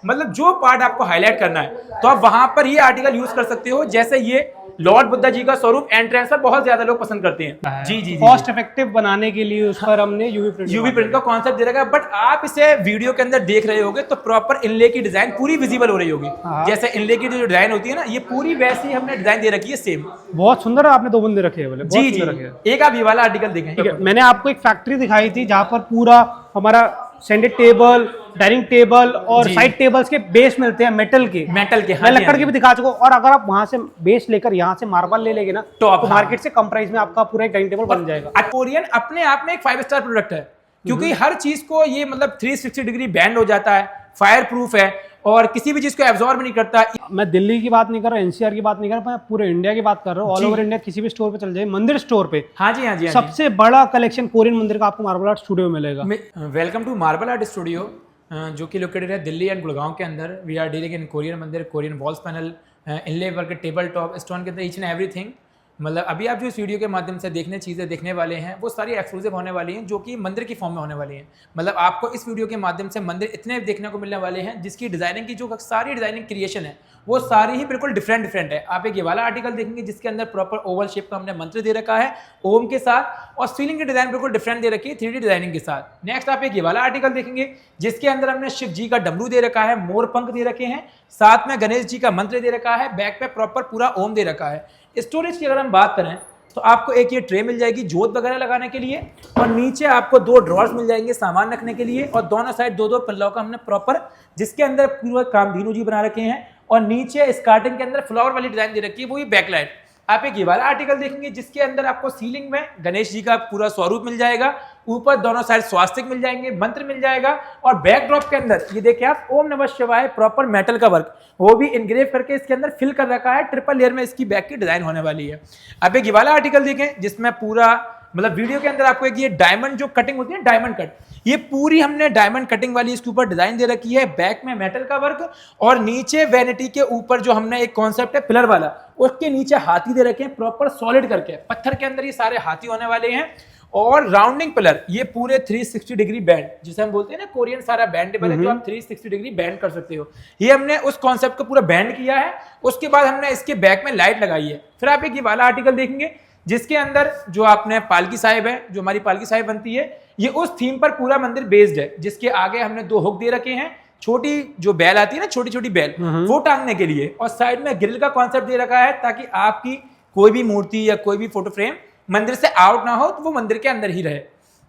मतलब जो पार्ट आपको हाईलाइट करना है तो आप वहां पर ये आर्टिकल यूज कर सकते हो। जैसे ये लॉर्ड बुद्धा जी का स्वरूप एंट्रेंस पर बहुत ज्यादा लोग पसंद करते हैं। जी जी, कॉस्ट इफेक्टिव बनाने के लिए उस पर हमने यूवी प्रिंट का कॉन्सेप्ट दे रखा है। बट आप इसे वीडियो के अंदर देख रहे होगे तो प्रॉपर इनले की डिजाइन पूरी विजिबल हो रही होगी। जैसे इनले की जो डिजाइन होती है ना, ये पूरी वैसी हमने डिजाइन दे रखी है सेम। बहुत सुंदर है, आपने 2 बंदे रखे हैं बोले। जी जी, एक आप ये वाला आर्टिकल देखें। ठीक है, मैंने आपको एक फैक्ट्री दिखाई थी जहां पर पूरा हमारा सेंटर टेबल, डाइनिंग टेबल और साइड टेबल्स के बेस मिलते हैं मेटल के। मैं लकड़ के भी दिखा चुका हूं। और अगर आप वहां से बेस लेकर यहाँ से मार्बल ले लेंगे ना तो मार्केट से कम प्राइस में आपका पूरा एक डाइनिंग टेबल बन जाएगा। कोरियन अपने आप में एक 5 स्टार प्रोडक्ट है, क्योंकि हर चीज को ये मतलब 360 डिग्री बैंड हो जाता है, फायर प्रूफ है और किसी भी चीज को एब्जॉर्ब नहीं करता। मैं दिल्ली की बात नहीं कर रहा, एनसीआर की बात नहीं कर रहा, मैं पूरे इंडिया की बात कर रहा हूँ। ऑल ओवर इंडिया किसी भी स्टोर पे चल जाए, मंदिर स्टोर पे, हाँ जी हाँ जी, सबसे बड़ा कलेक्शन कोरियन मंदिर का आपको मार्बल आर्ट स्टूडियो में मिलेगा। Welcome to marble art studio, जो कि लोकेटेड है दिल्ली एंड गुड़गांव के अंदर। We are dealing in Corian mandir, Corian walls panel, inlay work, table top, stone के अंदर ईच एंड एवरीथिंग। मतलब अभी आप जो इस वीडियो के माध्यम से चीज़ें देखने वाले हैं वो सारी एक्सक्लूसिव होने वाली हैं, जो कि मंदिर की फॉर्म में होने वाली हैं। मतलब आपको इस वीडियो के माध्यम से मंदिर इतने देखने को मिलने वाले हैं जिसकी डिजाइनिंग की जो सारी डिजाइनिंग क्रिएशन है वो सारी ही बिल्कुल डिफरेंट है। आप एक ये वाला आर्टिकल देखेंगे जिसके अंदर प्रॉपर ओवल शेप का हमने मंत्र दे रखा है ओम के साथ, और सीलिंग की डिजाइन बिल्कुल डिफरेंट दे रखी है 3D डिजाइनिंग के साथ। नेक्स्ट आप एक ये वाला आर्टिकल देखेंगे जिसके अंदर हमने शिव जी का डमरू दे रखा है, मोर पंख दे रखे हैं, साथ में गणेश जी का मंत्र दे रखा है, बैक पे प्रॉपर पूरा ओम दे रखा है। स्टोरेज की अगर हम बात करें तो आपको एक ये ट्रे मिल जाएगी जोत वगैरह लगाने के लिए, और नीचे आपको 2 ड्रॉर्स मिल जाएंगे सामान रखने के लिए, और दोनों साइड 2-2 पल्लों का हमने प्रॉपर, जिसके अंदर पूरा कामधेनु जी बना रखे हैं, और नीचे स्कार्टिंग के अंदर फ्लावर वाली डिजाइन दे रखी है, वो ये बैकलाइट। आप एक ये वाला आर्टिकल देखेंगे जिसके अंदर आपको सीलिंग में गणेश जी का पूरा स्वरूप मिल जाएगा, ऊपर दोनों साइड स्वास्तिक मिल जाएंगे, मंत्र मिल जाएगा, और बैकड्रॉप के अंदर ये देखिए आप ओम नमः शिवाय प्रॉपर मेटल का वर्क, वो भी इनग्रेव करके इसके अंदर फिल कर रखा है। ट्रिपल लेयर में इसकी बैक की डिजाइन होने वाली है। अब एक ये वाला आर्टिकल देखें जिसमें पूरा मतलब वीडियो के अंदर आपको एक ये डायमंड जो कटिंग होती है, डायमंड कट, ये पूरी हमने डायमंड कटिंग वाली इसके ऊपर डिजाइन दे रखी है। बैक में मेटल का वर्क, और नीचे वैनिटी के ऊपर जो हमने एक कॉन्सेप्ट है पिलर वाला, उसके नीचे हाथी दे रखे हैं प्रॉपर सॉलिड करके, पत्थर के अंदर ये सारे हाथी होने वाले हैं। और राउंडिंग पिलर, ये पूरे 360 डिग्री बैंड, जिसे हम बोलते हैं ना कोरियन सारा बैंडेबल है, तो आप 360 डिग्री बैंड कर सकते हो। ये हमने उस कॉन्सेप्ट को पूरा बैंड किया है। उसके बाद हमने इसके बैक में लाइट लगाई है। फिर आप एक ये वाला आर्टिकल देखेंगे जिसके अंदर जो आपने पालकी साहिब है, जो हमारी पालकी साहिब बनती है, ये उस थीम पर पूरा मंदिर बेस्ड है, जिसके आगे हमने 2 हुक दे रखे हैं, छोटी जो बैल आती है ना, छोटी छोटी बैल, वो टांगने के लिए, और साइड में ग्रिल का कॉन्सेप्ट दे रखा है ताकि आपकी कोई भी मूर्ति या कोई भी फोटो फ्रेम मंदिर से आउट ना हो, तो वो मंदिर के अंदर ही रहे।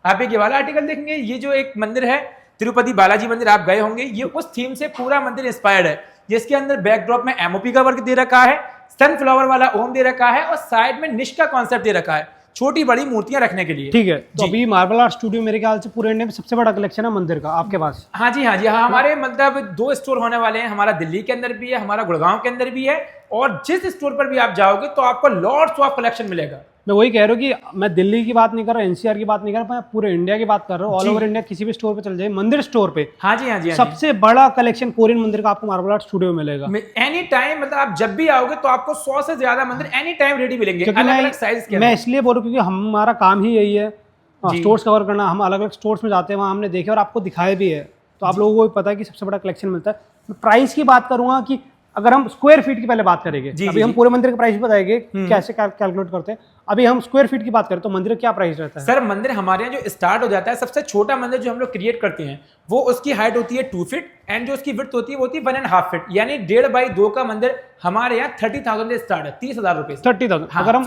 आप एक ये वाला आर्टिकल देखेंगे, ये जो एक मंदिर है तिरुपति बालाजी मंदिर, आप गए होंगे, ये उस थीम से पूरा मंदिर इंस्पायर्ड है, जिसके अंदर बैकड्रॉप में एमओपी का वर्क दे रखा है, सनफ्लावर वाला ओम दे रखा है, और साइड में निश का कॉन्सेप्ट दे रखा है, छोटी बड़ी मूर्तियां रखने के लिए। ठीक है, तो अभी मार्बल आर्ट स्टूडियो मेरे ख्याल से पूरे इंडिया में सबसे बड़ा कलेक्शन है मंदिर का आपके पास। हाँ जी हाँ जी, हाँ, हमारे मतलब 2 स्टोर होने वाले हैं, हमारा दिल्ली के अंदर भी है, हमारा गुड़गांव के अंदर भी है, और जिस स्टोर पर भी आप जाओगे तो आपको लॉट्स ऑफ कलेक्शन मिलेगा। मैं वही कह रहा हूँ कि मैं दिल्ली की बात नहीं कर रहा, एनसीआर की बात नहीं कर रहा, मैं पूरे इंडिया की बात कर रहा हूँ। ऑल ओवर इंडिया किसी भी स्टोर पे चल जाए, मंदिर स्टोर पे, हाँ जी हाँ जी, सबसे बड़ा कलेक्शन कोरियन मंदिर का आपको मार्बल आर्ट स्टूडियो में मिलेगा। एनी टाइम, मतलब आप जब भी आओगे तो आपको 100 से ज्यादा मंदिर एनी टाइम रेडी मिलेंगे, अलग-अलग साइज के। मैं इसलिए बोल रहा हूँ क्योंकि हमारा काम ही यही है, स्टोर्स कवर करना। हम अलग अलग स्टोर्स में जाते हैं, वहाँ हमने देखे और आपको दिखाया भी है, तो आप लोगों को भी पता है कि सबसे बड़ा कलेक्शन मिलता है। मैं प्राइस की बात करूंगा कि अगर हम स्क्वायर फीट की पहले बात करेंगे, अभी हम पूरे मंदिर का प्राइस बताएंगे कैसे कैलकुलेट करते हैं। अभी हम स्क्वायर फीट की बात करें तो मंदिर का क्या प्राइस रहता है? सर मंदिर हमारे यहाँ जो स्टार्ट हो जाता है, सबसे छोटा मंदिर जो हम लोग क्रिएट करते हैं वो उसकी हाइट होती है 2 फीट, एंड जो उसकी विड्थ होती है वो होती है 1.5 फीट, यानी 1.5 बाई 2 का मंदिर हमारे यहाँ 30,000 से स्टार्ट है, 30,000 रुपए। 30,000। अगर हम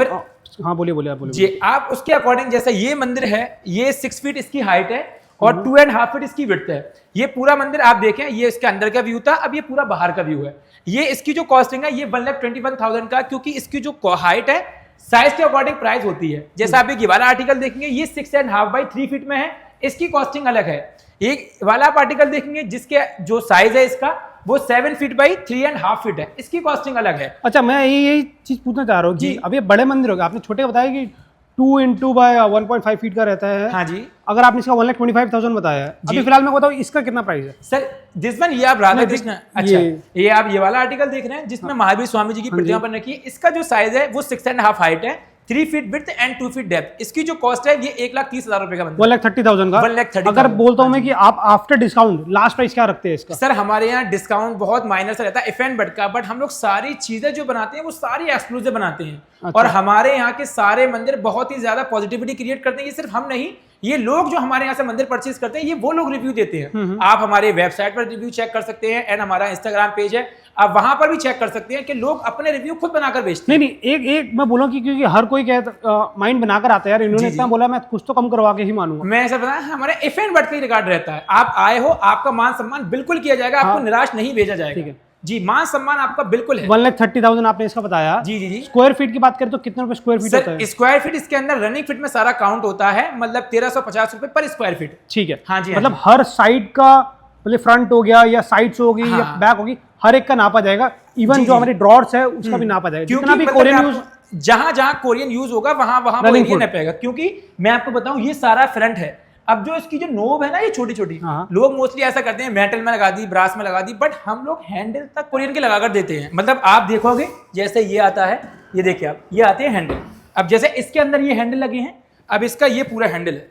हाँ बोलिए आप बोलिए जी, आप उसके अकॉर्डिंग, जैसे ये मंदिर है, ये 6 फीट इसकी हाइट है और 2.5 फीट इसकी विड्थ है। ये पूरा मंदिर आप देखें, ये इसके अंदर का व्यू था, अब ये पूरा बाहर का व्यू है। ये इसकी जो कॉस्टिंग है ये 1,21,000 का, क्योंकि इसकी जो हाइट है साइज के अकॉर्डिंग प्राइस होती है। जैसा आप ये वाला आर्टिकल देखेंगे, ये 6.5 बाई 3 फीट में है, इसकी कॉस्टिंग अलग है। एक वाला आप आर्टिकल देखेंगे जिसके जो साइज है इसका वो 7 फीट बाई 3.5 फीट है, इसकी कॉस्टिंग अलग है। अच्छा, मैं यही चीज पूछना चाह रहा हूँ कि अब ये बड़े मंदिर हो गए, आपने छोटे बताया कि 2 into 1.5 फीट का रहता है। हाँ जी, अगर आपने इसका 1,25,000 बताया है, अभी फिलहाल मैं बताऊँ इसका कितना प्राइस है? सर दिस वन, ये आप राधा कृष्ण, अच्छा ये आप ये वाला आर्टिकल देख रहे हैं जिसमें महावीर स्वामी जी की प्रतिमा बन रखी है, इसका जो साइज है वो 6.5 हाइट है, 3 feet width and 2 feet depth. इसकी जो कॉस्ट है ये 1,30,000 रुपए का बनता है। 1,30,000 का। 1,30,000 अगर बोलता हूँ मैं कि आप आफ्टर डिस्काउंट लास्ट प्राइस क्या रखते हैं इसका? सर हमारे यहाँ डिस्काउंट बहुत माइनर सा रहता है इफ एंड बट का, बट हम लोग सारी चीजें जो बनाते हैं वो सारी एक्सक्लूसिव बनाते हैं। अच्छा। और हमारे यहाँ के सारे मंदिर बहुत ही ज्यादा पॉजिटिविटी क्रिएट करते हैं। ये सिर्फ हम नहीं, ये लोग जो हमारे यहाँ से मंदिर परचेज करते हैं ये वो लोग रिव्यू देते हैं। आप हमारे वेबसाइट पर रिव्यू चेक कर सकते हैं एंड हमारा इंस्टाग्राम पेज है, आप वहां पर भी चेक कर सकते हैं कि लोग अपने रिव्यू खुद बनाकर बेचते हैं। नहीं एक मैं बोलूँ कि क्योंकि हर कोई माइंड बनाकर आता है यार, इन्होंने इतना बोला मैं कुछ तो कम करवा के ही मानूंगा। मैं ऐसा बताया हमारे इफ एंड बट का ही रिकॉर्ड रहता है। आप आए हो, आपका मान सम्मान बिल्कुल किया जाएगा, आपको निराश नहीं भेजा जाएगा। ठीक है जी, मान सम्मान आपका बिल्कुल है। 1,30,000 आपने इसका बताया। जी जी जी। स्क्वायर फीट की बात करें तो कितने रुपए स्क्वायर फीट होता है? स्क्वायर फीट इसके अंदर रनिंग फीट में सारा काउंट होता है, मतलब 1,350 रुपए पर स्क्वायर फीट। ठीक है। हाँ जी, मतलब हर साइड का, मतलब फ्रंट हो गया या साइड्स होगी या बैक होगी, हर एक का नापा जाएगा। इवन जो हमारी ड्रॉर्स है उसका भी नापा जाएगा। जितना भी कोरियन यूज, जहां जहां कोरियन यूज होगा वहां वहां वो एरिया नपेगा। क्योंकि मैं आपको बताऊं ये सारा फ्रंट है। अब जो इसकी जो नोब है ना ये छोटी छोटी, लोग मोस्टली ऐसा करते हैं मेटल में लगा दी, ब्रास में लगा दी, बट हम लोग हैंडल तक कोरियन के लगाकर देते हैं। मतलब आप देखोगे जैसे ये आता है, ये देखिए आप, ये आते हैं हैंडल। अब जैसे इसके अंदर ये हैंडल लगे हैं, अब इसका ये पूरा हैंडल है।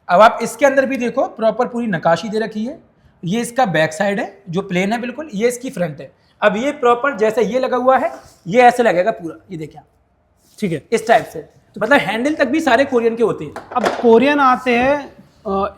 अब आप इसके अंदर भी देखो प्रॉपर पूरी नकाशी दे रखी है। ये इसका बैक साइड है जो प्लेन है बिल्कुल, ये इसकी फ्रंट है। अब ये प्रॉपर जैसे ये लगा हुआ है, ये ऐसे लगेगा पूरा, ये देखिए आप, ठीक है, इस टाइप से। मतलब हैंडल तक भी सारे कोरियन के होते हैं। अब कोरियन आते हैं,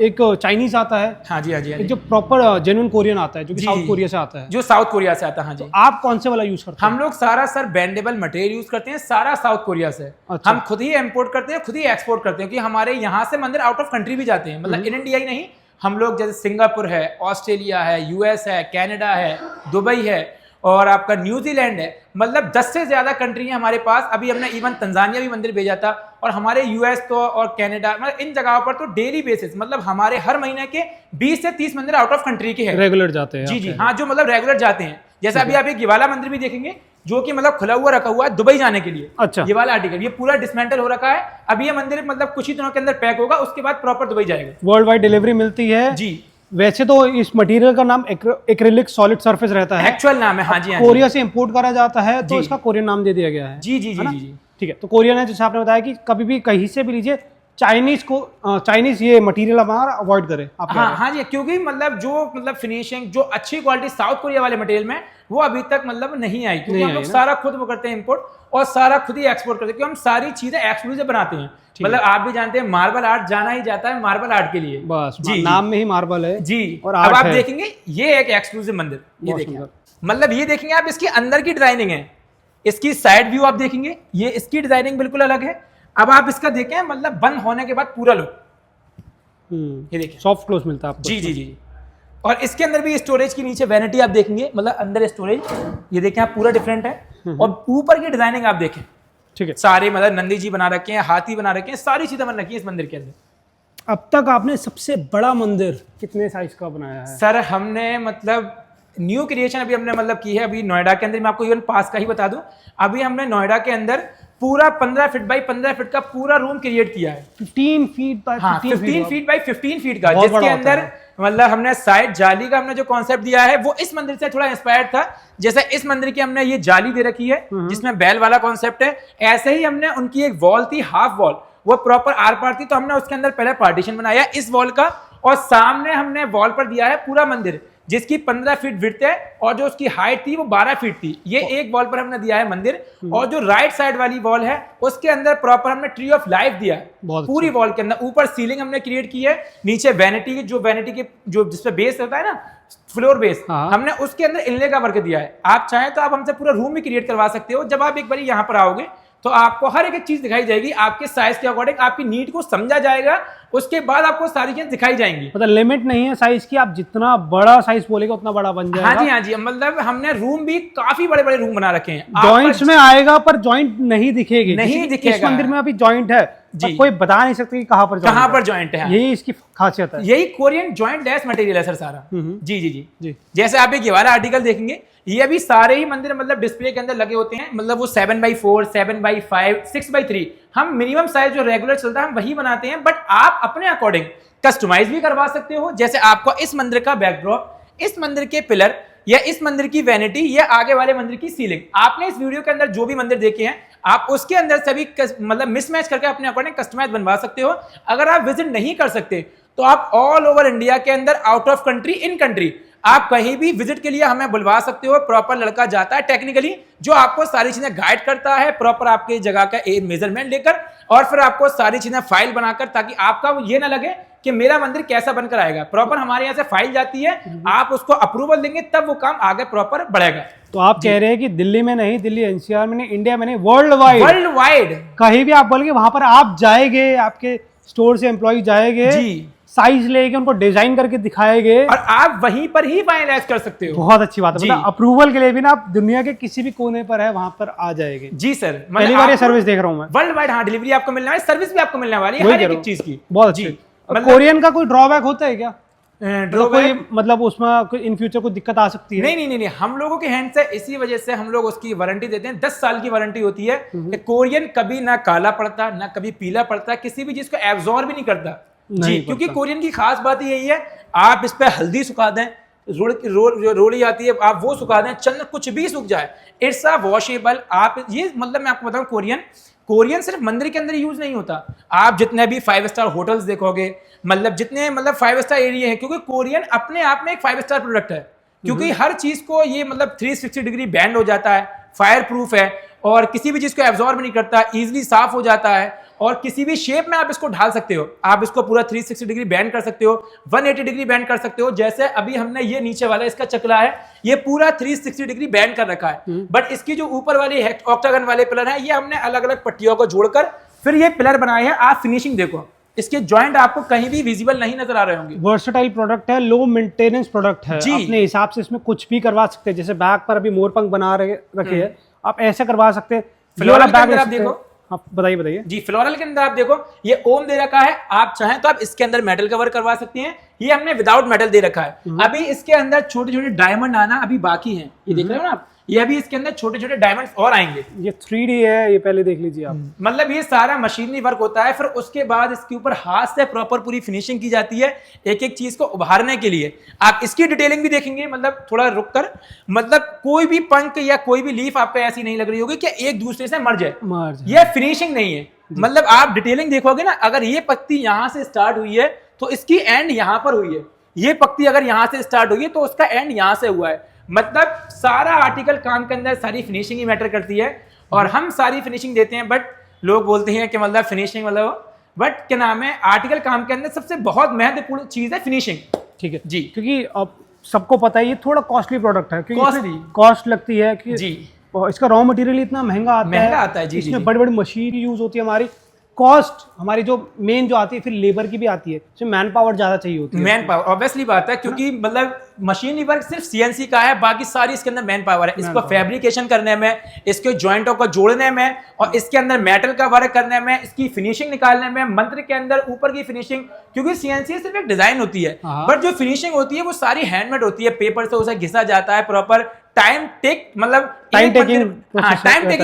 एक चाइनीज आता है, हाँ जी हाँ जी, हाँ एक जी। जो प्रॉपर जेन्युइन कोरियन आता है जो कि साउथ कोरिया से आता है, जो साउथ कोरिया से आता है। हाँ जी। आप कौन से वाला यूज करते हैं? हम लोग सारा सर बेंडेबल मटेरियल यूज करते हैं, सारा साउथ कोरिया से। अच्छा। हम खुद ही इंपोर्ट करते हैं, खुद ही एक्सपोर्ट करते हैं, क्योंकि हमारे यहाँ से मंदिर आउट ऑफ कंट्री भी जाते हैं। मतलब इन इंडिया ही नहीं, हम लोग जैसे सिंगापुर है, ऑस्ट्रेलिया है, यूएस है, कनाडा है, दुबई है और आपका न्यूजीलैंड है। मतलब 10 से ज्यादा कंट्री है हमारे पास। अभी हमने इवन तंजानिया भी मंदिर भेजा था। और हमारे यूएस तो और कनाडा, मतलब इन जगहों पर तो डेली बेसिस, मतलब हमारे हर महीने के 20 से 30 मंदिर आउट ऑफ कंट्री के हैं, रेगुलर जाते हैं। जी जी हाँ, जो मतलब रेगुलर जाते हैं। जैसे अभी आप एक ये वाला मंदिर भी देखेंगे जो कि मतलब खुला हुआ रखा हुआ है दुबई जाने के लिए। अच्छा। ये वाला आर्टिकल ये पूरा डिसमेंटल हो रखा है। अब ये मंदिर मतलब कुछ ही दिनों के अंदर पैक होगा, उसके बाद प्रॉपर दुबई जाएगा। वर्ल्ड वाइड डिलीवरी मिलती है जी। वैसे तो इस मटेरियल का नाम एक्रिलिक सॉलिड सरफेस रहता है, एक्चुअल नाम है। हाँ जी हाँ जी। कोरिया से इंपोर्ट करा जाता है तो इसका कोरियन नाम दे दिया गया है। जी जी जी है ना? जी जी। ठीक है। तो कोरियन है, जैसे आपने बताया कि कभी भी कहीं से भी लीजिए, चाइनीज ये मटेरियल हमारा अवॉइड करें आप। हाँ हाँ जी, क्योंकि मतलब जो मतलब फिनिशिंग जो अच्छी क्वालिटी साउथ कोरिया वाले मटेरियल में वो अभी तक मतलब नहीं आई, क्योंकि हम लोग सारा खुद वो करते हैं इंपोर्ट और सारा खुद ही एक्सपोर्ट करते हैं, क्योंकि हम सारी चीजें एक्सक्लूसिव बनाते हैं। मतलब आप भी जानते हैं मार्बल आर्ट जाना ही जाता है मार्बल आर्ट के लिए। बस जी, नाम में ही मार्बल है जी। और अब आप है। देखेंगे ये एक एक्सक्लूसिव मंदिर, ये देखिए, मतलब ये देखेंगे आप, इसकी अंदर की डिजाइनिंग है, इसकी साइड व्यू आप देखेंगे, ये इसकी डिजाइनिंग बिल्कुल अलग है। अब आप इसका देखें, मतलब बंद होने के बाद पूरा लुक, ये देखिए सॉफ्ट क्लोज मिलता है आपको। जी जी जी। और इसके अंदर भी स्टोरेज की नीचे वैनिटी आप देखेंगे, मतलब अंदर स्टोरेज, ये देखें आप, पूरा डिफरेंट है। और ऊपर की डिजाइनिंग आप देखें, ठीक है, सारे मतलब नंदी जी बना रखे हैं, हाथी बना रखे हैं, सारी चीजें बन रखी है इस मंदिर के अंदर। अब तक आपने सबसे बड़ा मंदिर कितने साइज का बनाया है? सर हमने मतलब न्यू क्रिएशन अभी हमने मतलब की है अभी नोएडा के अंदर। मैं आपको इवन पास का ही बता दूं, अभी हमने नोएडा के अंदर पूरा 15 फीट बाई 15 फीट का पूरा रूम क्रिएट किया है। 15 feet by 15 feet by 15 feet का, जिसके अंदर मतलब हमने साइड जाली का हमने जो कॉन्सेप्ट दिया है वो इस मंदिर से थोड़ा इंस्पायर्ड था। जैसे इस मंदिर की हमने ये जाली दे रखी है जिसमें बैल वाला कॉन्सेप्ट है, ऐसे ही हमने उनकी एक वॉल थी, हाफ वॉल, वो प्रॉपर आर पार थी, तो हमने उसके अंदर पहले पार्टीशन बनाया इस वॉल का, और सामने हमने वॉल पर दिया है पूरा मंदिर जिसकी 15 फीट विड्थ है और जो उसकी हाइट थी वो 12 फीट थी। ये एक वॉल पर हमने दिया है मंदिर। और जो राइट साइड वाली वॉल है उसके अंदर प्रॉपर हमने ट्री ऑफ लाइफ दिया है पूरी वॉल के अंदर। ऊपर सीलिंग हमने क्रिएट की है, नीचे वैनिटी की जो जिसपे बेस रहता है ना, फ्लोर बेस, हमने उसके अंदर इनले का वर्क दिया है। आप चाहें तो आप हमसे पूरा रूम भी क्रिएट करवा सकते हो। जब आप एक बार यहाँ पर आओगे तो आपको हर एक चीज दिखाई जाएगी, आपके साइज के अकॉर्डिंग आपकी नीड को समझा जाएगा, उसके बाद आपको सारी चीजें दिखाई जाएंगी। मतलब लिमिट नहीं है साइज की, आप जितना बड़ा साइज बोलेगा उतना बड़ा बन जाएगा। हाँ जी हाँ जी, मतलब हमने रूम भी काफी बड़े बड़े रूम बना रखे हैं। जॉइंट्स में आएगा पर जॉइंट नहीं दिखेगी, नहीं दिखेगा। इस मंदिर में अभी जॉइंट है जी, कोई बता नहीं सकते कि कहाँ पर जॉइंट है। यही इसकी खासियत है, यही कोरियन जॉइंट लेस मटेरियल है सर सारा। जी जी जी। जैसे आप एक ये वाला आर्टिकल देखेंगे, ये अभी सारे ही मंदिर मतलब डिस्प्ले के अंदर लगे होते हैं, मतलब वो 7x4, 7x5, 6x3, हम मिनिमम साइज जो रेगुलर चलता है हम वही बनाते हैं, बट आप अपने अकॉर्डिंग कस्टमाइज भी करवा सकते हो। जैसे आपको इस मंदिर का बैकड्रॉप, इस मंदिर के पिलर, या इस मंदिर की वैनिटी, या आगे वाले मंदिर की सीलिंग, आपने इस वीडियो के अंदर जो भी मंदिर देखे हैं आप उसके अंदर से भी मतलब मिसमैच करके अपने अकॉर्डिंग कस्टमाइज बनवा सकते हो। अगर आप विजिट नहीं कर सकते तो आप ऑल ओवर इंडिया के अंदर, out of country, in country, आप कहीं भी विजिट के लिए हमें बुलवा सकते हो। प्रॉपर लड़का जाता है टेक्निकली, जो आपको सारी चीजें गाइड करता है, प्रॉपर आपके जगह का मेजरमेंट लेकर, और फिर आपको सारी चीजें फाइल बनाकर, ताकि आपका ये ना लगे कि मेरा मंदिर कैसा बनकर आएगा। प्रॉपर हमारे यहाँ से फाइल जाती है, आप उसको अप्रूवल देंगे तब वो काम आगे प्रॉपर बढ़ेगा। तो आप कह रहे हैं कि दिल्ली में नहीं, दिल्ली एनसीआर में नहीं, इंडिया में नहीं, वर्ल्ड वाइड कहीं भी आप बोलेंगे वहां पर आप जाएंगे, आपके स्टोर से एम्प्लॉय जाएंगे जी, साइज लेके उनको डिजाइन करके दिखाएंगे और आप वहीं पर ही फाइनलाइज कर सकते हो। बहुत अच्छी बात है। मतलब अप्रूवल के लिए भी ना आप दुनिया के किसी भी कोने पर है वहां पर आ जाएंगे। जी सर, पहली बार ये सर्विस देख रहा हूँ मैं। वर्ल्ड वाइड, हाँ, डिलीवरी आपको मिलने वाली, सर्विस भी आपको मिलने वाली है हर एक चीज की। बहुत अच्छी। कोरियन का कोई ड्रॉबैक होता है क्या? ड्रॉबैक मतलब उसमें इन फ्यूचर कोई दिक्कत आ सकती है? नहीं, हम लोगों के हैंड से इसी वजह से हम लोग उसकी वारंटी देते हैं। 10 साल की वारंटी होती है। कोरियन कभी ना काला पड़ता, ना कभी पीला पड़ता, किसी भी चीज को एब्जॉर्ब भी नहीं करता जी, क्योंकि कोरियन की खास बात यही है, आप इस पे हल्दी सुखा दें, रोली आती है, आप वो सुखा दें, चंदन कुछ भी सूख जाए, इट्स अ वॉशेबल। आप ये मतलब मैं आपको बताऊं, कोरियन सिर्फ मंदिर के अंदर यूज नहीं होता। आप जितने भी 5 स्टार होटल्स देखोगे, मतलब जितने 5 स्टार एरिया है, क्योंकि कोरियन अपने आप में एक 5 स्टार प्रोडक्ट है, क्योंकि हर चीज को ये 360 डिग्री बैंड हो जाता है, फायर प्रूफ है, और किसी भी चीज को एब्जॉर्ब नहीं करता, इजीली साफ हो जाता है, और किसी भी शेप में आप इसको ढाल सकते हो। आप इसको पूरा 360 डिग्री बैंड कर सकते हो, 180 डिग्री बैंड कर सकते हो। जैसे अभी हमने ये नीचे वाला इसका चकला है, ये पूरा 360 डिग्री बैंड कर रखा है, बट इसकी जो ऊपर वाली ऑक्टागन वाले पिलर है, ये हमने अलग अलग पट्टियों को जोड़कर फिर ये पिलर बनाए हैं। आप फिनिशिंग देखो, इसके जॉइंट आपको कहीं भी विजिबल नहीं नजर आ रहे होंगे। वर्सटाइल प्रोडक्ट है, लो मेंटेनेंस प्रोडक्ट है, अपने हिसाब से इसमें कुछ भी करवा सकते हैं। जैसे बैग पर अभी मोरपंख बना रखे हैं, आप ऐसे करवा सकते हैं। फ्लोरल के अंदर आप देखो, आप बताइए जी, फ्लोरल के अंदर आप देखो, ये ओम दे रखा है। आप चाहें तो आप इसके अंदर मेटल कवर करवा सकती हैं, ये हमने विदाउट मेटल दे रखा है। अभी इसके अंदर छोटे छोटे डायमंड आना अभी बाकी है, ये देख रहे हो ना आप, ये अभी इसके अंदर छोटे छोटे डायमंड्स और आएंगे। ये 3D है, ये पहले देख लीजिए आप। मतलब ये सारा मशीनरी वर्क होता है, फिर उसके बाद इसके ऊपर हाथ से प्रॉपर पूरी फिनिशिंग की जाती है, एक एक चीज को उभारने के लिए। आप इसकी डिटेलिंग भी देखेंगे, मतलब थोड़ा रुक कर, मतलब कोई भी पंख या कोई भी लीफ आपको ऐसी नहीं लग रही होगी कि एक दूसरे से मर जाए। ये फिनिशिंग नहीं है, मतलब आप डिटेलिंग देखोगे ना, अगर ये पत्ती यहां से स्टार्ट हुई है तो इसकी एंड यहां पर हुई है, ये पत्ती अगर यहां से स्टार्ट हुई है तो उसका एंड यहां से हुआ है। मतलब सारा आर्टिकल काम के अंदर सारी फिनिशिंग ही मैटर करती है, और हम सारी फिनिशिंग देते हैं। बट लोग बोलते हैं कि मतलब फिनिशिंग मतलब, बट क्या नाम है, आर्टिकल काम के अंदर सबसे बहुत महत्वपूर्ण चीज है फिनिशिंग। ठीक है जी, क्योंकि अब सबको पता है ये थोड़ा कॉस्टली प्रोडक्ट है, कॉस्टली कॉस्ट लगती है कि जी, इसका रॉ मटेरियल इतना महंगा आता है जी, इसमें बड़ी बड़ी मशीन यूज होती है। हमारी कॉस्ट, हमारी जो मेन जो आती है, फिर लेबर की भी आती है, इसमें मैन पावर ज्यादा चाहिए होती है। मैन पावर ऑब्वियसली बात है, क्योंकि मतलब मशीनरी वर्क सिर्फ सीएनसी का है, बाकी सारी इसके अंदर मैन पावर है। इसको फैब्रिकेशन करने में, इसके जॉइंटों को जोड़ने में, और इसके अंदर मेटल का वर्क करने में, इसकी फिनिशिंग निकालने में, मंत्र के अंदर ऊपर की फिनिशिंग, क्योंकि सीएनसी सिर्फ एक डिजाइन होती है, बट जो फिनिशिंग होती है वो सारी हैंडमेड होती है, पेपर से उसे घिसा जाता है, प्रॉपर टाइम टेकिंग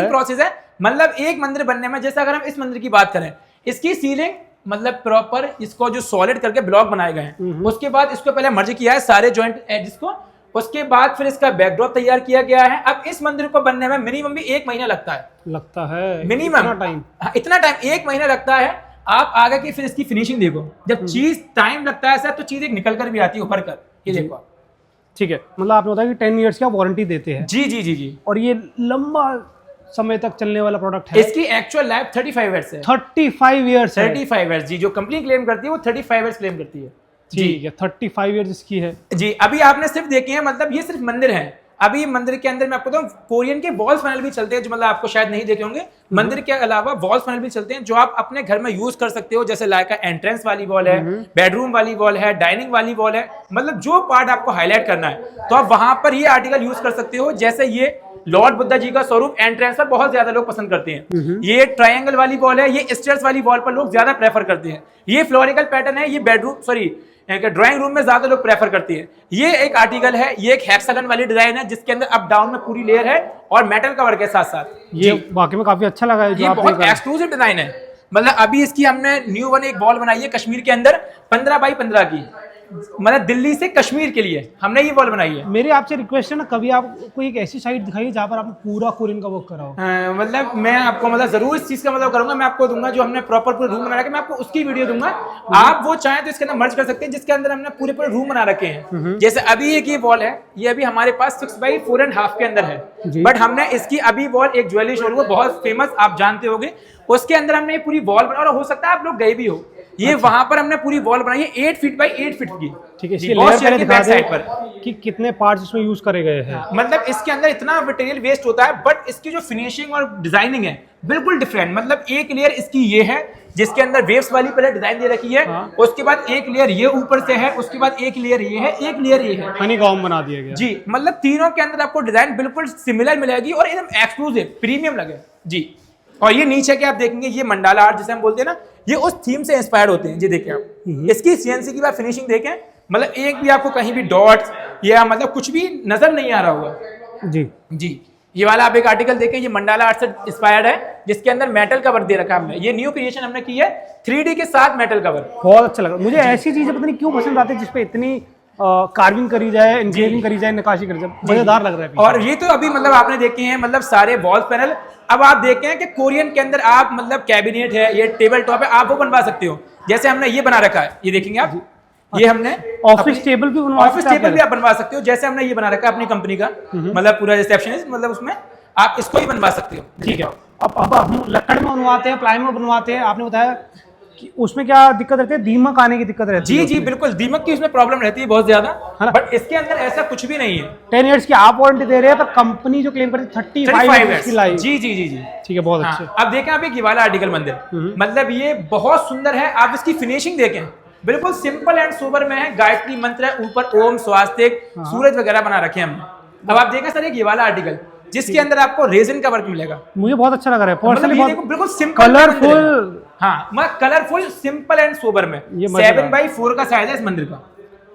प्रोसेस है। मतलब एक मंदिर बनने में, जैसे अगर हम इस मंदिर की बात करें, इसकी सीलिंग मतलब प्रॉपर इसको जो सॉलिड करके ब्लॉक बनाए गए हैं, उसके बाद इसको पहले मर्ज किया है सारे जॉइंट एजेस को, उसके बाद फिर इसका बैकड्रॉप तैयार किया गया है। अब इस मंदिर को बनने में मिनिमम भी 1 महीना लगता है मिनिमम, इतना टाइम 1 महीना लगता है। आप आगे की फिर इसकी फिनिशिंग देखो, जब चीज टाइम लगता है सर, तो चीज एक निकल कर भी आती है उभर कर, ये देखो। ठीक है, मतलब आपने बताया कि 10 ईयर्स का वारंटी देते हैं। जी जी जी जी, और ये लंबा समय तक चलने वाला प्रोडक्ट है। इसकी एक्चुअल लाइफ 35 ईयर्स है। 35 ईयर्स 35 ईयर्स जी, जो कंपनी क्लेम करती है वो 35 ईयर्स क्लेम करती है। ठीक है, 35 ईयर्स इसकी है जी। अभी आपने सिर्फ देखे हैं, मतलब ये सिर्फ मंदिर है। अभी मंदिर के अंदर मैं आपको बताऊं, कोरियन के वॉल्स पैनल भी चलते हैं, जो मतलब आपको शायद नहीं देखे होंगे। मंदिर के अलावा वॉल्स पैनल भी चलते हैं, जो आप अपने घर में यूज कर सकते हो, जैसे लाइक एंट्रेंस वाली वॉल है, बेडरूम वाली वॉल है, डाइनिंग वाली वॉल है, मतलब जो पार्ट आपको हाईलाइट करना है तो आप वहां पर ये आर्टिकल यूज कर सकते हो। जैसे ये लॉर्ड बुद्धा जी का स्वरूप एंट्रेंस पर बहुत ज्यादा लोग पसंद करते हैं। ये ट्रायंगल वाली वॉल है, ये स्टेयर्स वाली वॉल पर लोग ज्यादा प्रेफर करते हैं। ये फ्लोरिकल पैटर्न है, ये ड्राइंग रूम में ज्यादा लोग प्रेफर करते हैं। ये एक आर्टिकल है, ये एक हेक्सागन वाली डिजाइन है, जिसके अंदर अप डाउन में पूरी लेयर है और मेटल का वर्क है साथ साथ। ये वाकई में काफी अच्छा लगा है। ये बहुत एक्सक्लूसिव डिजाइन है। मतलब अभी इसकी हमने न्यू वन एक बॉल बनाई है कश्मीर के अंदर 15 बाई 15 की। मतलब दिल्ली से कश्मीर के लिए हमने ये वॉल बनाई है। मेरी आपसे रिक्वेस्ट है ना, कभी आप कोई एक ऐसी साइट दिखाइए जहाँ पर आपने पूरा कोरियन का वर्क करा हो। मतलब मैं आपको मतलब जरूर इस चीज का मतलब करूंगा, मैं आपको दूंगा जो हमने प्रॉपर पूरे रूम बना रखे, मैं आपको उसकी वीडियो दूंगा। आप वो चाहें तो इसके अंदर मर्ज कर सकते हैं, जिसके अंदर हमने पूरे पूरे रूम बना रखे हैं। जैसे अभी एक ये वॉल है, ये अभी हमारे पास 6x4.5 के अंदर है, बट हमने इसकी अभी वॉल एक ज्वेलरी शोरूम है बहुत फेमस, आप जानते होंगे, उसके अंदर हमने ये पूरी वॉल बना, और हो सकता है आप लोग गए भी हो, ये वहां पर हमने पूरी वॉल बनाई है 8 फीट बाई 8 फीट की। ठीक है, इसकी लेयर पहले दिखा दें कि कितने पार्ट्स इसमें यूज करे गए हैं। मतलब इसके अंदर इतना मटेरियल वेस्ट होता है, बट इसकी जो फिनिशिंग और डिजाइनिंग है बिल्कुल डिफरेंट। मतलब एक लेयर इसकी ये है जिसके अंदर वेव्स वाली पहले डिजाइन दे रखी है, उसके बाद एक लेयर ये ऊपर से है, उसके बाद एक लेयर ये है, एक लेयर ये है, हनीकॉम्ब बना दिया गया जी। मतलब तीनों के अंदर आपको डिजाइन बिल्कुल सिमिलर मिलेगी और एकदम एक्सक्लूसिव प्रीमियम लगे जी। और ये नीचे के आप देखेंगे ये मंडाला आर्ट जिसे हम बोलते हैं ना, ये उस थीम से इंस्पायर्ड होते हैं जी। देखिए आप इसकी सीएनसी की बात फिनिशिंग देखें, मतलब एक भी आपको कहीं भी डॉट्स या मतलब कुछ भी नजर नहीं आ रहा होगा जी। जी। ये वाला आप एक आर्टिकल देखें, ये मंडाला आर्ट से इंस्पायर्ड है, जिसके अंदर मेटल का वर्क दे रखा है हमने। ये न्यू क्रिएशन हमने की है 3D के साथ मेटल का वर्क। बहुत अच्छा लगा मुझे, ऐसी चीजें पता नहीं क्यों पसंद आती है जिसपे इतनी कार्विंग करी जाए, इंजीनियरिंग करी जाए, नक्काशी करी जाए, मजेदार लग रहा है। और ये तो अभी मतलब आपने देखे हैं मतलब सारे वॉल पैनल। अब आप देखें हैं कि कोरियन के अंदर आप मतलब कैबिनेट है, ये टेबल टॉप है, आप वो बनवा सकते हो। जैसे हमने ये बना रखा है, ये देखेंगे आप, ये हमने ऑफिस टेबल भी बनवा, ऑफिस टेबल भी आप बनवा सकते हो। जैसे हमने ये बना रखा है अपनी कंपनी का, मतलब पूरा रिसेप्शनिस्ट, मतलब उसमें आप इसको ही बनवा सकते हो। ठीक है। अब हम लकड़ में बनवाते हैं, प्लाई में बनवाते हैं, आपने बताया कि उसमें क्या दिक्कत रहती है, दीमक आने की दिक्कत रहती है। जी जी बिल्कुल, दीमक की उसमें प्रॉब्लम रहती है बहुत ज्यादा, है ना? बट इसके अंदर ऐसा कुछ भी नहीं है। 10 ईयर्स की आप वारंटी दे रहे हैं, पर कंपनी जो क्लेम करती है 35 ईयर्स की लाइफ। जी जी जी जी ठीक है, बहुत हाँ। अच्छे। अब देखें आप, एक ये वाला आर्टिकल मंदिर, मतलब ये बहुत सुंदर है। आप इसकी फिनिशिंग देखें, बिल्कुल सिंपल एंड सोबर में है। गायत्री मंत्र है, ऊपर ओम स्वास्तिक सूरज वगैरह बना रखे हैं हमने। अब आप देखें सर, एक ये वाला आर्टिकल जिसके अंदर आपको रेजिन का वर्क मिलेगा, मुझे बहुत अच्छा लग रहा है पर्सनली। मतलब ये बिल्कुल सिंपल कलरफुल, हाँ मतलब कलरफुल, सिंपल एंड सोबर में। 7x4 का साइज है इस मंदिर का।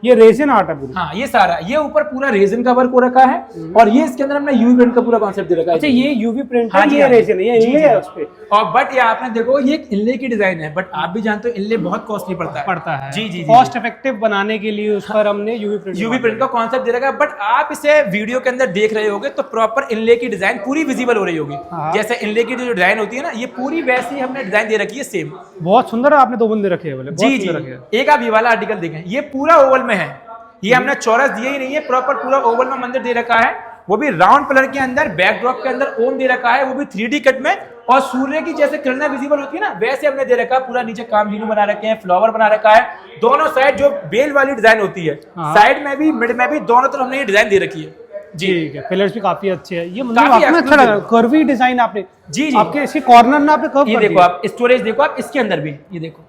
ये रेजिन आर्ट है पूरी। हाँ ये सारा, ये ऊपर पूरा रेजिन का वर्क हो रखा है, और ये इसके अंदर हमने यूवी प्रिंट का पूरा कॉन्सेप्ट दे रखा है। अच्छा, ये यूवी प्रिंट हाँ है, जी, ये हाँ जी। रेजिन है, ये इनले है उस पे। और बट ये आपने देखो, ये एक इनले की डिजाइन है, बट आप भी जानते हो इनले बहुत कॉस्टली पड़ता है। जी जी, कॉस्ट इफेक्टिव बनाने के लिए उस पर हमने यूवी प्रिंट का कॉन्सेप्ट दे रखा है। बट आप इसे वीडियो के अंदर देख रहे होगे तो प्रॉपर इनले की डिजाइन पूरी विजिबल हो रही होगी। जैसे इनले की जो डिजाइन होती है ना, ये पूरी वैसी हमने डिजाइन दे रखी है सेम। बहुत सुंदर है, आपने 2 बंदे रखे हैं बोले। जी जी। एक आप ये वाला आर्टिकल देखें, ये पूरा ओवल में है, ये हमने चौरस दिया ही नहीं है, प्रॉपर पूरा ओवल में मंदिर दे रखा है, वो भी राउंड पिलर के अंदर, बैकड्रॉप के अंदर ओम दे रखा है, वो भी 3D कट में, और सूर्य की जैसे किरणें विजिबल होती है ना, वैसे हमने दे रखा है। पूरा नीचे कामधेनु बना रखे हैं, फ्लावर बना रखा है, दोनों साइड जो बेल वाली डिजाइन होती है, साइड में भी मिड में भी, दोनों तरफ हमने ये डिजाइन दे रखी है जी। ठीक है, पिलर्स भी काफी अच्छे हैं, ये मतलब आपने अच्छा लगा, कर्वी डिजाइन आपने। जी जी, आपके इसी कॉर्नर में आपने कर्व, ये देखो आप स्टोरेज देखो आप इसके अंदर भी, ये देखो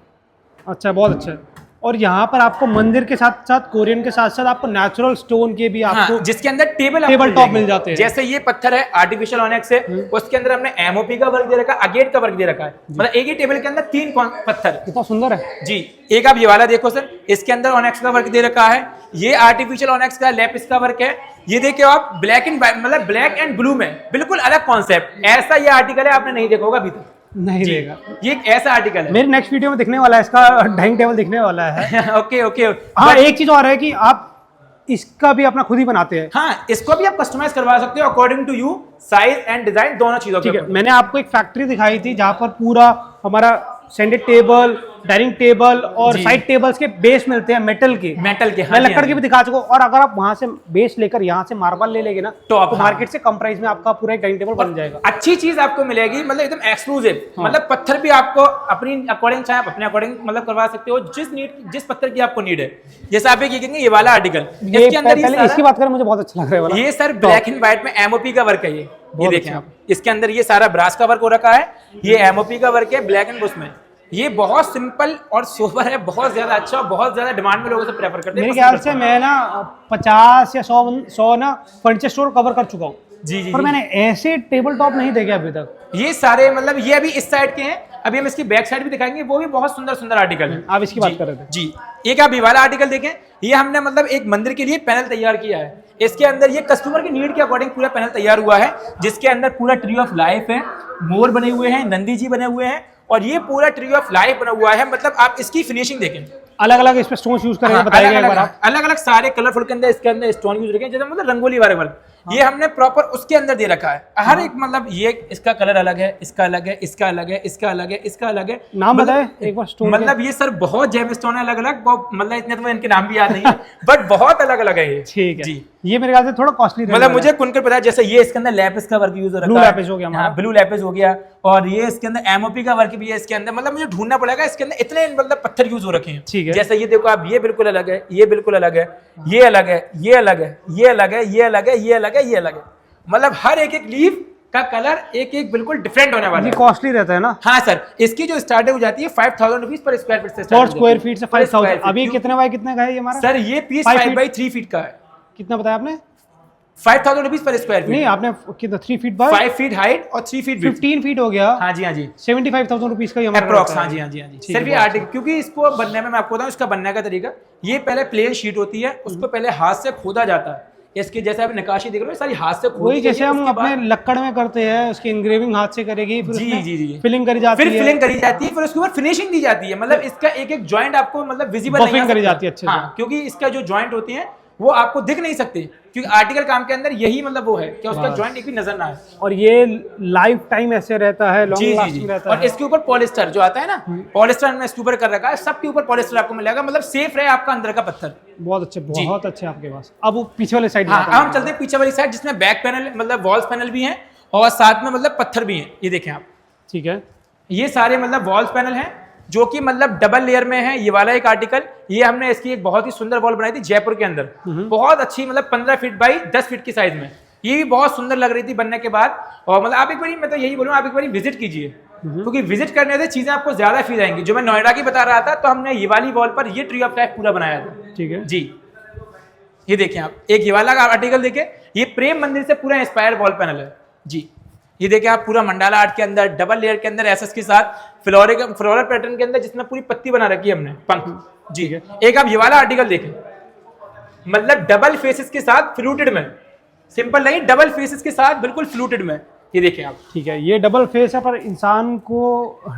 अच्छा, बहुत अच्छा है। और यहाँ पर आपको मंदिर के साथ साथ, कोरियन के साथ साथ आपको नेचुरल स्टोन के भी आपको, हाँ, जिसके अंदर टेबल टॉप मिल जाते हैं। जैसे ये पत्थर है आर्टिफिशियल ऑनेक्स है, उसके अंदर हमने एमओपी का वर्क दे रखा है, अगेट का वर्क दे रखा है, मतलब एक ही टेबल के अंदर 3 पत्थर। कितना सुंदर है जी। एक आप ये वाला देखो सर, इसके अंदर ऑनेक्स का वर्क दे रखा है, ये आर्टिफिशियल ऑनेक्स का लेपिस का वर्क है। ये देखिए आप, ब्लैक एंड मतलब ब्लैक एंड ब्लू में, बिल्कुल अलग कॉन्सेप्ट। ऐसा ये आर्टिकल है, आपने नहीं देखा होगा अभी तक, नहीं देगा। ये एक ऐसा आर्टिकल है, मेरे नेक्स्ट वीडियो में दिखने वाला है, इसका डाइनिंग टेबल दिखने वाला है। Okay okay. हाँ, एक चीज और है कि आप इसका भी अपना खुद ही बनाते हैं। हाँ, इसको भी आप कस्टमाइज करवा सकते हो according to you, size and design दोनों चीजों। ठीक है, मैंने आपको एक फैक्ट्री दिखाई थी जहाँ पर पूरा हमारा सेंडेड टेबल, डाइनिंग टेबल और साइड टेबल्स के बेस मिलते हैं मेटल के। हाँ, मैं लकड़ के भी दिखा चुका हूँ। और अगर आप वहां से बेस लेकर यहाँ से मार्बल ले लेंगे ना, तो मार्केट से कम प्राइस में आपका पूरा एक डाइनिंग टेबल बन जाएगा। अच्छी चीज आपको मिलेगी, मतलब एकदम एक्सक्लूसिव। मतलब पत्थर भी आपको अपनी अकॉर्डिंग चाहे अपने अकॉर्डिंग मतलब करवा सकते हो, जिस पत्थर की आपको नीड है। जैसे आप ये कहेंगे, ये वाला आर्टिकल, इसके अंदर इसकी बात करें, मुझे बहुत अच्छा लग रहा है। ये सर ब्लैक एंड व्हाइट में एमओपी का वर्क है। ये देखें आप, इसके अंदर ये सारा ब्रास का वर्क हो रखा है, ये एमओपी का वर्क है ब्लैक एंड उसमें। ये बहुत सिंपल और सोबर है, बहुत ज्यादा अच्छा और बहुत ज्यादा डिमांड में लोगों से प्रेफर करते हैं। मेरे ख्याल से मैं ना 50 या 100 ना फर्नीचर स्टोर कवर कर चुका हूँ। जी जी, पर मैंने ऐसे टेबल टॉप नहीं देखे अभी तक। ये सारे मतलब ये अभी इस साइड के हैं, अभी हम इसकी बैक साइड भी दिखाएंगे, वो भी बहुत सुंदर सुंदर आर्टिकल है। आप इसकी बात कर रहे थे जी। एक आप ये वाला आर्टिकल देखें, ये हमने मतलब एक मंदिर के लिए पैनल तैयार किया है। इसके अंदर ये कस्टमर की नीड के अकॉर्डिंग पूरा पैनल तैयार हुआ है, जिसके अंदर पूरा ट्री ऑफ लाइफ है, मोर बने हुए हैं, नंदी जी बने हुए हैं, और ये पूरा ट्री ऑफ लाइफ बना हुआ है। मतलब आप इसकी फिनिशिंग देखें, अलग अलग इस पे स्टोन यूज करेंगे, बताइए एक बार आप। अलग अलग सारे कलरफुल के अंदर इसके अंदर स्टोन यूज रखे हैं, जैसे मतलब रंगोली वाले वर्क ये हमने प्रॉपर उसके अंदर दे रखा है। हर एक मतलब ये इसका कलर अलग है, इसका अलग है, इसका अलग है, इसका अलग है, इसका अलग है। नाम बताए एक बार स्टोन मतलब ये सर बहुत जेम स्टोन है अलग अलग, मतलब इतने तो इनके नाम भी याद नहीं है बट बहुत अलग अलग है ये। ठीक है जी, ये मेरे ख्याल से थोड़ा कॉस्टली मतलब मुझे कुनकर पता है, जैसे ये इसके अंदर लैपिस का वर्क यूज हो रहा है, ब्लू लैपिस हो गया हमारा। हाँ, ब्लू लैपिस हो गया, और ये इसके अंदर एमओपी का वर्क भी है इसके अंदर। मतलब मुझे ढूंढना पड़ेगा इसके अंदर इतने मतलब पत्थर यूज हो रखे हैं। ठीक है, जैसे ये देखो आप, ये बिल्कुल अलग है, ये बिल्कुल अलग है, ये अलग है, ये अलग है, ये अलग है, ये अलग है, ये अलग है, ये अलग है। मतलब हर एक एक लीफ का कलर एक एक बिल्कुल डिफरेंट होने वाला है। कॉस्टली रहता है ना? हाँ सर, इसकी जो स्टार्टिंग हो जाती है 5000 रुपीज पर स्क्वायर फीट से पर स्क्वायर फीट से 5000। अभी कितने बाय कितने का है ये हमारा? सर ये पीस 5 बाई 3 फीट का है। कितना बताया आपने? 5000 रुपीज पर स्क्वायर फीट। नहीं, आपने कितना 3 फीट बाय 5 फीट हाइट और 3 फीट 15 फीट हो गया। हाँ जी, हाँ जी, 75,000 रुपीज का अप्रॉक्स। हाँ जी, हाँ जी, हाँ जी सर। ये आर्टिकल क्योंकि इसको बनने में मैं आपको बताऊं इसका बनने का तरीका, ये पहले प्लेन शीट होती है, उसको पहले हाथ से खोदा जाता है। इसके जैसे आप नक्काशी देख रहे हो सारी हाथ से खोदी, वही जैसे हम अपने लक्कड़ में करते हैं, उसकी इंग्रेविंग हाथ से करेगी, फिर जी जी जी फिलिंग करी जाती है, फिर फिलिंग करी जाती है, फिर उसके ऊपर फिनिशिंग दी जाती है। मतलब इसका एक एक जॉइंट आपको मतलब विजिबल नहीं करी जाती है अच्छे से। हाँ, क्योंकि इसका जो जॉइंट होती है वो आपको दिख नहीं सकते, क्योंकि आर्टिकल काम के अंदर यही मतलब वो है कि उसका जॉइंट एक भी नजर ना आए। और ये लाइफ टाइम ऐसे रहता है, लॉन्ग लास्टिंग रहता है। और इसके ऊपर पॉलिस्टर जो आता है ना, पॉलिस्टर हमने इसके ऊपर कर रखा है, सबके ऊपर पॉलिस्टर आपको मिलेगा, मतलब सेफ रहे आपका अंदर का पत्थर। बहुत अच्छे आपके पास। अब वो पीछे वाले साइड, हाँ, हम चलते हैं पीछे वाली साइड, जिसमें बैक पैनल मतलब वॉल्स पैनल भी हैं और साथ में मतलब पत्थर भी हैं। ये देखें आप, ठीक है, ये सारे मतलब वॉल्स पैनल हैं जो कि मतलब डबल लेयर में है। ये वाला एक आर्टिकल, ये हमने इसकी एक बहुत ही सुंदर वॉल बनाई थी जयपुर के अंदर, बहुत अच्छी, मतलब 15 फीट बाई 10 फीट की साइज में। ये भी बहुत सुंदर लग रही थी बनने के बाद। और मतलब आप एक बारी, मैं तो यही बोलूँ, आप एक बारी विजिट कीजिए, क्योंकि विजिट करने से चीजें आपको ज्यादा फील आएंगी। जो मैं नोएडा की बता रहा था, तो हमने ये वाली वॉल पर ये ट्री ऑफ लाइफ पूरा बनाया था। ठीक है जी, ये देखिए आप, एक ये वाला आर्टिकल देखें, ये प्रेम मंदिर से पूरा इंस्पायर वॉल पैनल है जी। ये देखिए आप, पूरा मंडाला आर्ट के अंदर डबल लेयर के अंदर एसएस के साथ फ्लोरल पैटर्न के अंदर, जिसमें पूरी पत्ती बना रखी है हमने, पंख जी। एक आप ये वाला आर्टिकल देखें, मतलब डबल फेसेस के साथ फ्लूटेड में, सिंपल नहीं, डबल फेसेस के साथ बिल्कुल फ्लूटेड में। ये देखें आप, ठीक है, ये डबल फेस है, पर इंसान को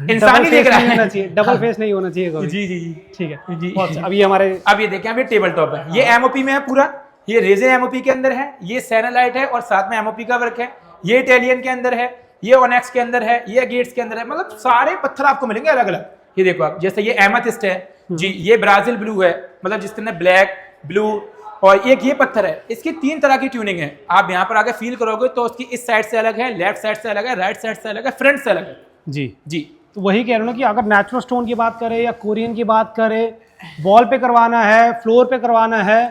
इंसान ही देख रहा है, डबल फेस नहीं होना चाहिए कभी। जी जी जी, ठीक है जी। अब ये हमारे, अब ये देखें, अब ये टेबल टॉप है, ये एमओपी में है पूरा, ये रेजे एमओपी के अंदर है, ये सैनालाइट है और साथ में एमओपी का वर्क है, ये इटालियन के अंदर है, ये ओनेक्स के अंदर है, ये गेट्स के अंदर है। मतलब सारे पत्थर आपको मिलेंगे अलग अलग। ये देखो आप, जैसे ये एमेथिस्ट है जी, ये ब्राजील ब्लू है, मतलब जिसके अंदर ब्लैक, ब्लू और एक ये पत्थर है। इसकी 3 तरह की ट्यूनिंग है। आप यहाँ पर आके फील करोगे तो उसकी इस साइड से अलग है, लेफ्ट साइड से अलग है, राइट साइड से अलग है, फ्रंट से अलग है जी जी। तो वही कह रहे हो ना कि अगर नेचुरल स्टोन की बात करें या कोरियन की बात करें, वॉल पे करवाना है, फ्लोर पे करवाना है,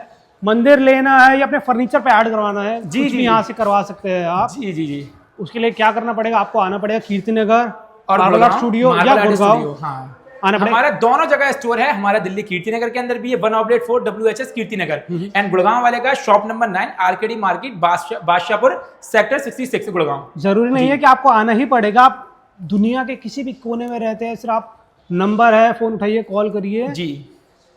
मंदिर लेना है या अपने फर्नीचर पे ऐड करवाना है, जी जी, यहाँ से करवा सकते हैं आप। जी जी जी। उसके लिए क्या करना पड़ेगा? आपको आना पड़ेगा कीर्तिनगर और मार्बल आर्ट स्टूडियो या गुड़गांव। हाँ, आना पड़ेगा। हमारा दोनों जगह स्टोर है। हमारा दिल्ली कीर्तिनगर के अंदर भी है 1/4 WHS कीर्तिनगर, एंड गुड़गांव वाले का shop number 9 RKD market, Badshahpur, sector 66 Gurgaon. जरूरी नहीं है कि आपको आना ही पड़ेगा, आप दुनिया के किसी भी कोने में रहते हैं, सिर्फ आप नंबर है, फोन उठाइए, कॉल करिए जी,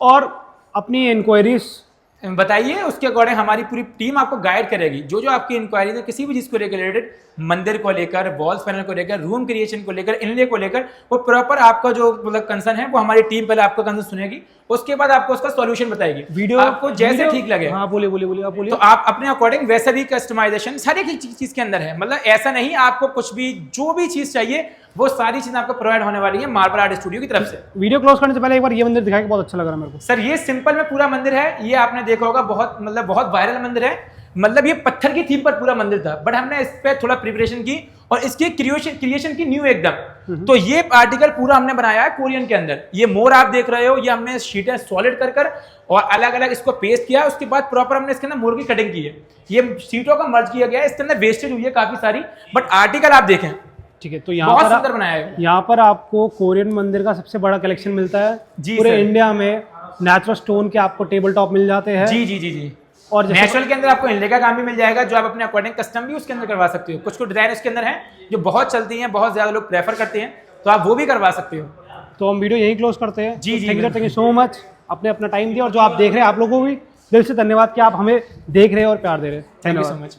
और अपनी इंक्वायरीज बताइए। उसके अकॉर्डिंग हमारी पूरी टीम आपको गाइड करेगी। जो जो आपकी इंक्वायरी है किसी भी चीज को लेकर, रिलेटेड मंदिर को लेकर, वॉल्स पैनल को लेकर, रूम क्रिएशन को लेकर, इनले को लेकर, वो प्रॉपर आपका जो मतलब कंसर्न है वो हमारी टीम पहले आपका कंसर्न सुनेगी, उसके बाद आपको उसका सॉल्यूशन बताएगी। वीडियो आपको जैसे ठीक लगे, हाँ बोलिए आप बोलिए, तो आप अपने अकॉर्डिंग वैसा भी कस्टमाइजेशन सारी चीज के अंदर है। मतलब ऐसा नहीं, आपको कुछ भी जो भी चीज चाहिए वो सारी चीज आपको प्रोवाइड होने वाली है मार्बल आर्ट स्टूडियो की तरफ से। वीडियो क्लोज करने से पहले एक बार ये मंदिर दिखाया कि बहुत अच्छा लग रहा है मेरे को। सर ये सिंपल में पूरा मंदिर है, ये आपने देखा होगा, बहुत मतलब बहुत वायरल मंदिर है। मतलब ये पत्थर की थीम पर पूरा मंदिर था, बट हमने इस पे थोड़ा प्रिपरेशन की और इसकी क्रिएशन की न्यू एकदम। तो ये आर्टिकल पूरा हमने बनाया है कोरियन के अंदर। ये मोर आप देख रहे हो, ये हमने शीटें सॉलिड कर और अलग अलग इसको पेस्ट किया। उसके बाद प्रॉपर हमने इसके अंदर मोर की कटिंग की है। ये शीटों का मर्ज किया गया है, इसके अंदर वेस्टेज हुई है काफी सारी, बट आर्टिकल आप देखें, ठीक है। तो यहाँ पर आपको कोरियन मंदिर का सबसे बड़ा कलेक्शन मिलता है जी। पूरे इंडिया में नेचुरल स्टोन के आपको टेबल टॉप मिल जाते हैं जी जी जी जी। और नेचुरल के अंदर आपको इनले का काम भी मिल जाएगा, जो आप अपने अकॉर्डिंग कस्टम भी उसके अंदर करवा सकते हो। कुछ डिजाइन उसके अंदर है जो बहुत चलती हैं, बहुत ज्यादा लोग प्रेफर करते हैं, तो आप वो भी करवा सकते हो। तो हम वीडियो यहीं क्लोज करते हैं जी जी। थैंक यू सो मच, आपने अपना टाइम दिया, और जो आप देख रहे हैं आप लोगों को भी दिल से धन्यवाद कि आप हमें देख रहे हैं और प्यार दे रहे हैं। Thank you so much.